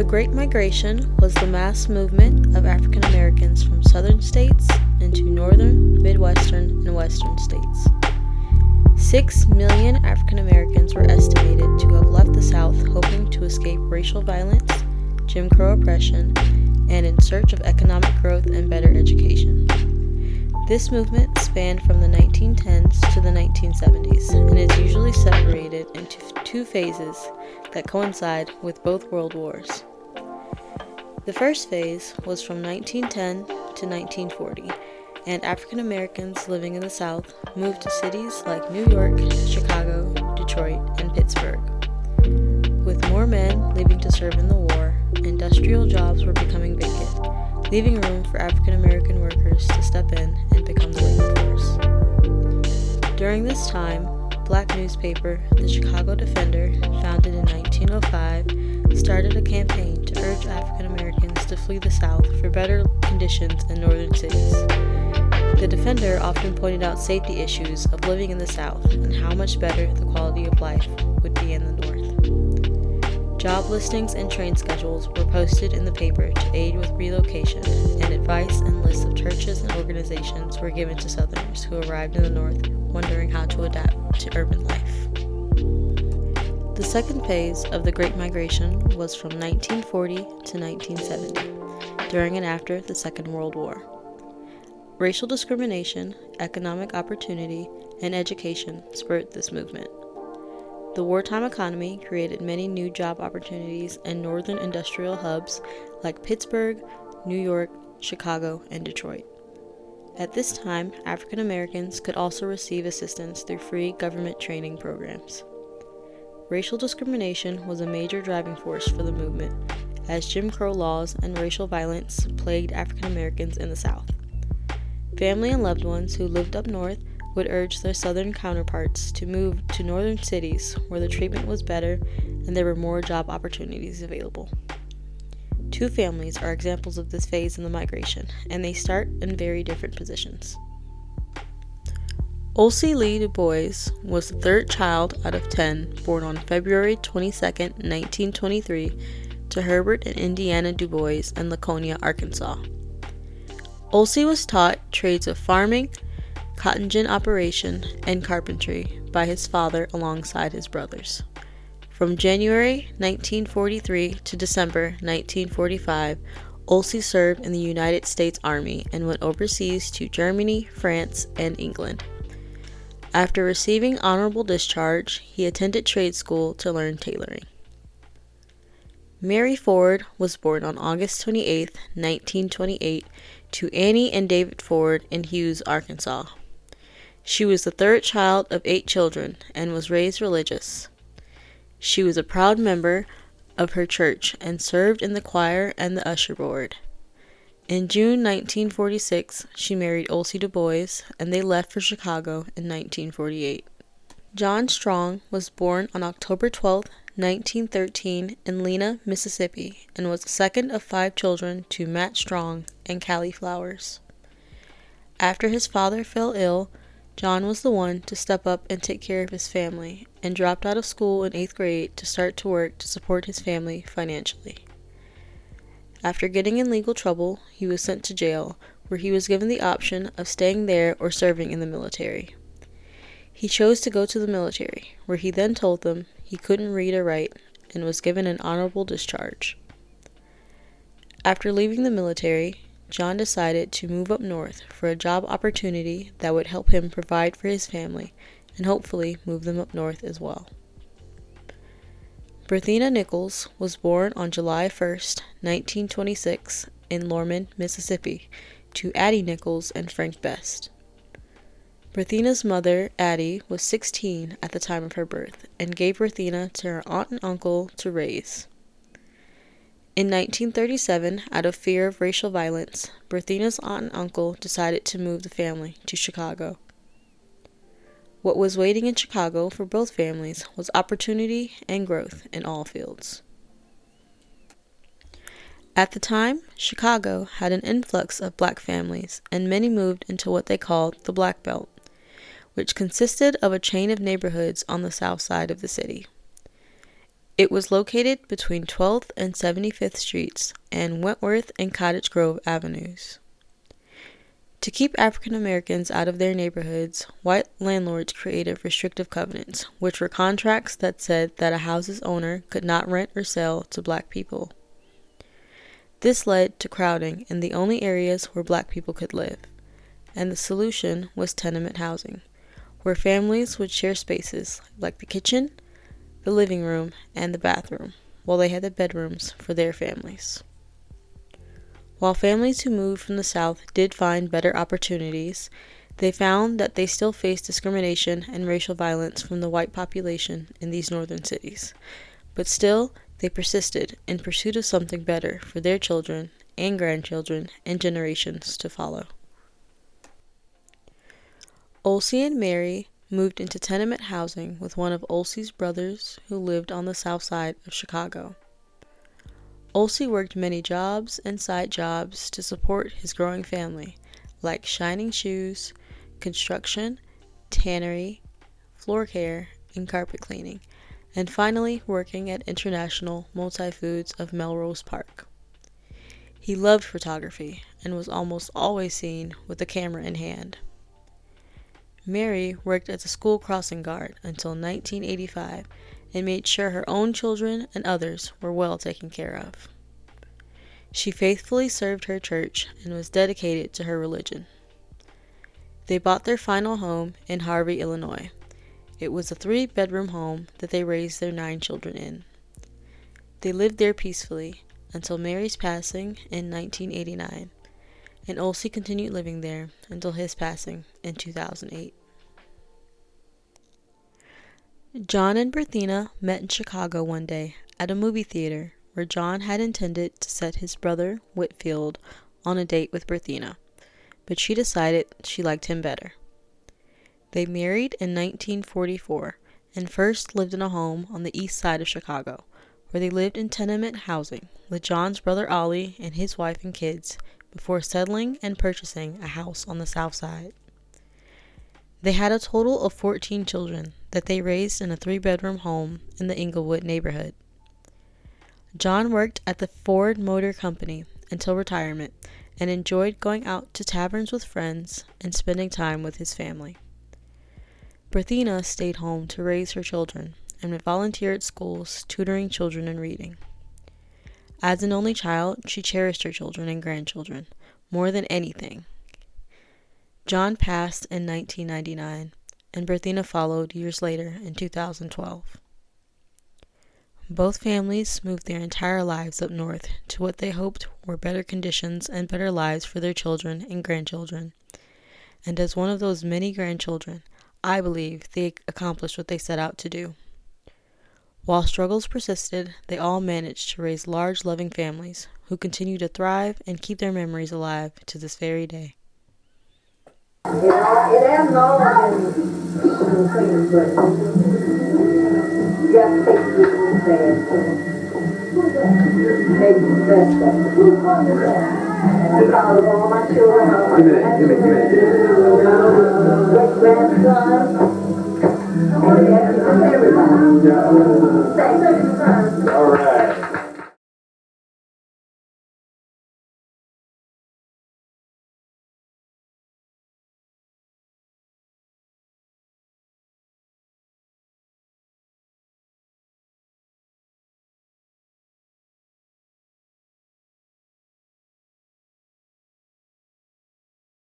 Great Migration was the mass movement of African Americans from southern states into northern, midwestern, and western states. 6 million African Americans were estimated to have left the South hoping to escape racial violence, Jim Crow oppression, and in search of economic growth and better education. This movement spanned from the 1910s to the 1970s and is usually separated into 2 phases that coincide with both world wars. The first phase was from 1910 to 1940, and African Americans living in the South moved to cities like New York, Chicago, Detroit, and Pittsburgh. With more men leaving to serve in the war, industrial jobs were becoming vacant, leaving room for African American workers to step in and become the labor force. During this time, black newspaper The Chicago Defender, founded in 1905, started a campaign to urge African Americans to flee the South for better conditions in northern cities. The Defender often pointed out safety issues of living in the South and how much better the quality of life would be in the North. Job listings and train schedules were posted in the paper to aid with relocation, and advice and lists of churches and organizations were given to Southerners who arrived in the North wondering how to adapt to urban life. The second phase of the Great Migration was from 1940 to 1970, during and after the Second World War. Racial discrimination, economic opportunity, and education spurred this movement. The wartime economy created many new job opportunities in northern industrial hubs like Pittsburgh, New York, Chicago, and Detroit. At this time, African Americans could also receive assistance through free government training programs. Racial discrimination was a major driving force for the movement, as Jim Crow laws and racial violence plagued African Americans in the South. Family and loved ones who lived up north would urge their southern counterparts to move to northern cities where the treatment was better and there were more job opportunities available. 2 families are examples of this phase in the migration, and they start in very different positions. Olcee Lee Du Bois was the 3rd child out of 10 born on February 22, 1923, to Herbert and Indiana Du Bois in Laconia, Arkansas. Olcee was taught trades of farming, cotton gin operation, and carpentry by his father alongside his brothers. From January 1943 to December 1945, Olcee served in the United States Army and went overseas to Germany, France, and England. After receiving honorable discharge, he attended trade school to learn tailoring. Mary Ford was born on August 28, 1928, to Annie and David Ford in Hughes, Arkansas. She was the 3rd child of 8 children and was raised religious. She was a proud member of her church and served in the choir and the usher board. In June 1946, she married Olcee Du Bois, and they left for Chicago in 1948. John Strong was born on October 12, 1913, in Lena, Mississippi, and was the 2nd of 5 children to Matt Strong and Callie Flowers. After his father fell ill, John was the one to step up and take care of his family, and dropped out of school in 8th grade to start to work to support his family financially. After getting in legal trouble, he was sent to jail, where he was given the option of staying there or serving in the military. He chose to go to the military, where he then told them he couldn't read or write, and was given an honorable discharge. After leaving the military, John decided to move up north for a job opportunity that would help him provide for his family and hopefully move them up north as well. Berthena Nichols was born on July 1, 1926, in Lorman, Mississippi, to Addie Nichols and Frank Best. Berthena's mother, Addie, was 16 at the time of her birth and gave Berthena to her aunt and uncle to raise. In 1937, out of fear of racial violence, Berthena's aunt and uncle decided to move the family to Chicago. What was waiting in Chicago for both families was opportunity and growth in all fields. At the time, Chicago had an influx of black families, and many moved into what they called the Black Belt, which consisted of a chain of neighborhoods on the south side of the city. It was located between 12th and 75th Streets and Wentworth and Cottage Grove Avenues. To keep African Americans out of their neighborhoods, white landlords created restrictive covenants, which were contracts that said that a house's owner could not rent or sell to black people. This led to crowding in the only areas where black people could live, and the solution was tenement housing, where families would share spaces like the kitchen, the living room, and the bathroom, while they had the bedrooms for their families. While families who moved from the South did find better opportunities, they found that they still faced discrimination and racial violence from the white population in these northern cities. But still, they persisted in pursuit of something better for their children and grandchildren and generations to follow. Olsey and Mary moved into tenement housing with one of Olsey's brothers who lived on the south side of Chicago. Olsey worked many jobs and side jobs to support his growing family, like shining shoes, construction, tannery, floor care, and carpet cleaning, and finally working at International Multi-Foods of Melrose Park. He loved photography and was almost always seen with a camera in hand. Mary worked as a school crossing guard until 1985 and made sure her own children and others were well taken care of. She faithfully served her church and was dedicated to her religion. They bought their final home in Harvey, Illinois. It was a 3-bedroom home that they raised their 9 children in. They lived there peacefully until Mary's passing in 1989, and Olsey continued living there until his passing in 2008. John and Berthena met in Chicago one day at a movie theater where John had intended to set his brother, Whitfield, on a date with Berthena, but she decided she liked him better. They married in 1944 and first lived in a home on the east side of Chicago, where they lived in tenement housing with John's brother Ollie and his wife and kids before settling and purchasing a house on the south side. They had a total of 14 children that they raised in a 3-bedroom home in the Inglewood neighborhood. John worked at the Ford Motor Company until retirement and enjoyed going out to taverns with friends and spending time with his family. Berthena stayed home to raise her children and would volunteer at schools tutoring children in reading. As an only child, she cherished her children and grandchildren more than anything. John passed in 1999, and Berthena followed years later in 2012. Both families moved their entire lives up north to what they hoped were better conditions and better lives for their children and grandchildren. And as one of those many grandchildren, I believe they accomplished what they set out to do. While struggles persisted, they all managed to raise large, loving families who continue to thrive and keep their memories alive to this very day. It ain't no thing, but you got to take this one fast. Make the best of it. I call all my children. Give me. Great grandson. And everybody. All right.